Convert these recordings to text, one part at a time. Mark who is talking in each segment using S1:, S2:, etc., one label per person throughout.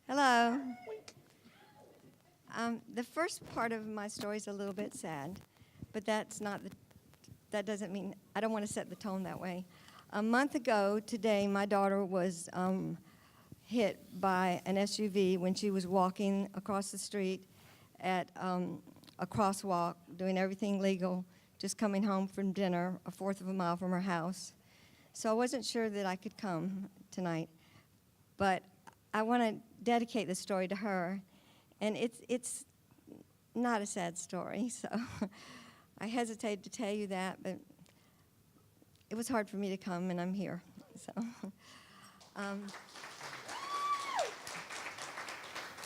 S1: Hello. The first part of my story is a little bit sad, but that doesn't mean, I don't want to set the tone that way. A month ago today, my daughter was hit by an SUV when she was walking across the street at a crosswalk, doing everything legal, just coming home from dinner, a fourth of a mile from her house. So I wasn't sure that I could come tonight, but I want to dedicate this story to her. And it's not a sad story, so I hesitate to tell you that, but it was hard for me to come, and I'm here. So,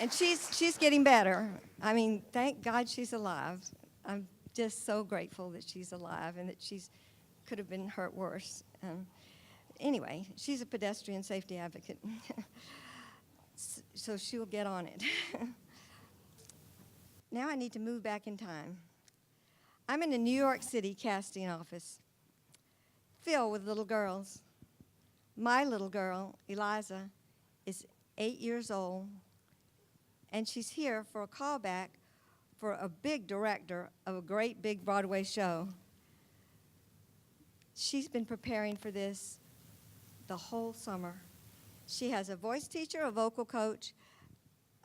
S1: and she's getting better. I mean, thank God she's alive. I'm just so grateful that she's alive and that she's could have been hurt worse. Anyway, she's a pedestrian safety advocate, so she'll get on it. Now I need to move back in time. I'm in a New York City casting office filled with little girls. My little girl, Eliza, is 8 years old, and she's here for a callback for a big director of a great big Broadway show. She's been preparing for this the whole summer. She has a voice teacher, a vocal coach,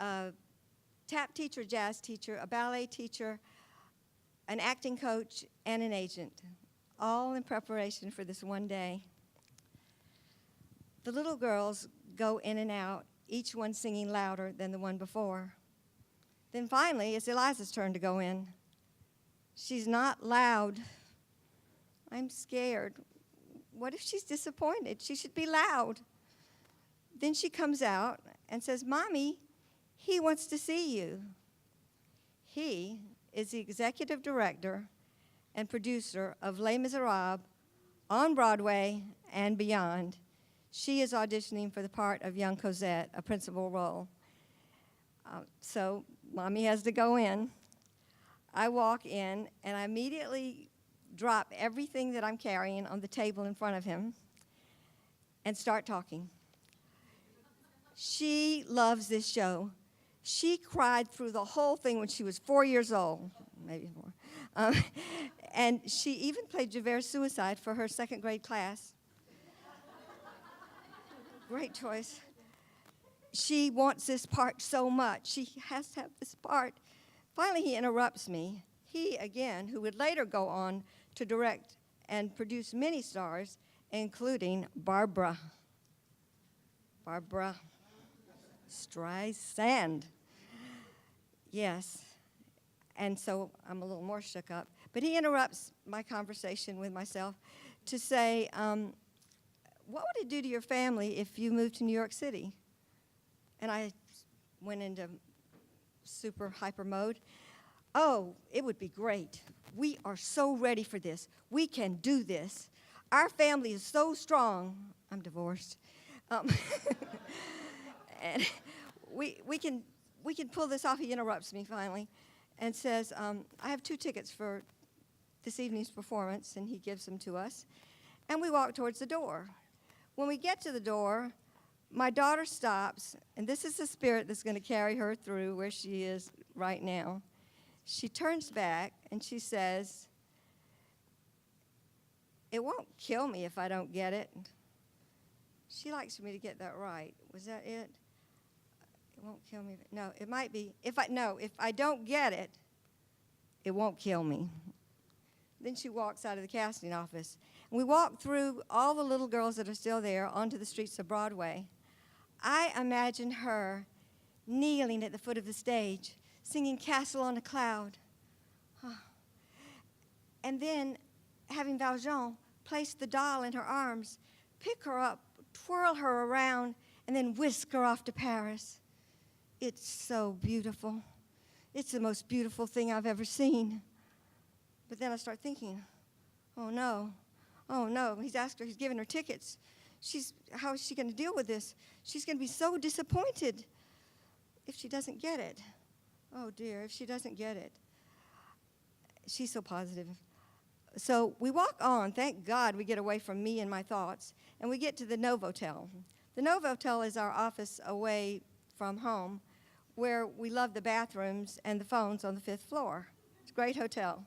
S1: a tap teacher, jazz teacher, a ballet teacher, an acting coach, and an agent, all in preparation for this one day. The little girls go in and out, each one singing louder than the one before. Then finally, it's Eliza's turn to go in. She's not loud. I'm scared. What if she's disappointed? She should be loud. Then she comes out and says, "Mommy, he wants to see you." He is the executive director and producer of Les Miserables on Broadway and beyond. She is auditioning for the part of young Cosette, a principal role. So Mommy has to go in. I walk in, and I immediately drop everything that I'm carrying on the table in front of him and start talking. She loves this show. She cried through the whole thing when she was 4 years old, maybe more. And she even played Javert's Suicide for her second grade class. Great choice. She wants this part so much. She has to have this part. Finally, he interrupts me. He, again, who would later go on to direct and produce many stars, including Barbra Streisand. Yes. And so I'm a little more shook up. But he interrupts my conversation with myself to say, what would it do to your family if you moved to New York City? And I went into super hyper mode. Oh, it would be great. We are so ready for this. We can do this. Our family is so strong. I'm divorced. And we can pull this off. He interrupts me finally and says, I have 2 tickets for this evening's performance, and he gives them to us. And we walk towards the door. When we get to the door, my daughter stops, and this is the spirit that's going to carry her through where she is right now. She turns back, and she says, "It won't kill me if I don't get it." She likes me to get that right. Was that it? It won't kill me. No, it might be. If I don't get it, it won't kill me. Then she walks out of the casting office. And we walk through all the little girls that are still there onto the streets of Broadway. I imagine her kneeling at the foot of the stage, singing Castle on a Cloud. And then having Valjean place the doll in her arms, pick her up, twirl her around, and then whisk her off to Paris. It's so beautiful. It's the most beautiful thing I've ever seen. But then I start thinking, oh no, he's asked her, he's given her tickets. How is she going to deal with this? She's going to be so disappointed if she doesn't get it. Oh dear, if she doesn't get it. She's so positive. So we walk on. Thank God we get away from me and my thoughts, and we get to the Novotel. The Novotel is our office away from home, where we love the bathrooms and the phones on the 5th floor. It's a great hotel.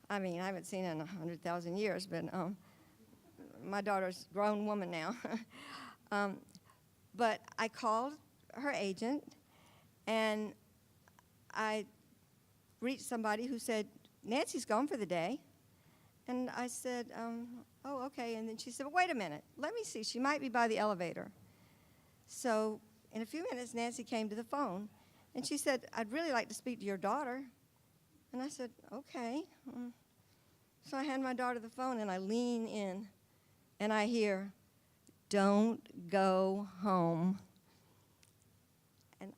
S1: I mean, I haven't seen it in 100,000 years, but my daughter's a grown woman now. But I called her agent, and I reached somebody who said, Nancy's gone for the day. And I said, oh, okay. And then she said, well, wait a minute. Let me see. She might be by the elevator. So in a few minutes, Nancy came to the phone, and she said, I'd really like to speak to your daughter. And I said, okay. So I hand my daughter the phone, and I lean in, and I hear, don't go home. And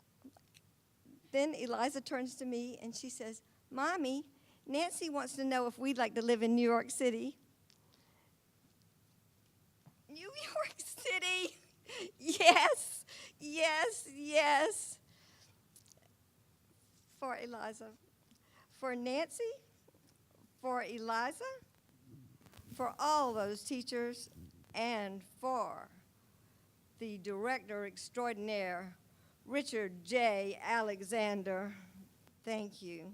S1: then Eliza turns to me, and she says, Mommy, Nancy wants to know if we'd like to live in New York City. New York City? Yes, yes, yes. For Eliza. For Nancy, for Eliza, for all those teachers, and for the director extraordinaire, Richard J. Alexander. Thank you.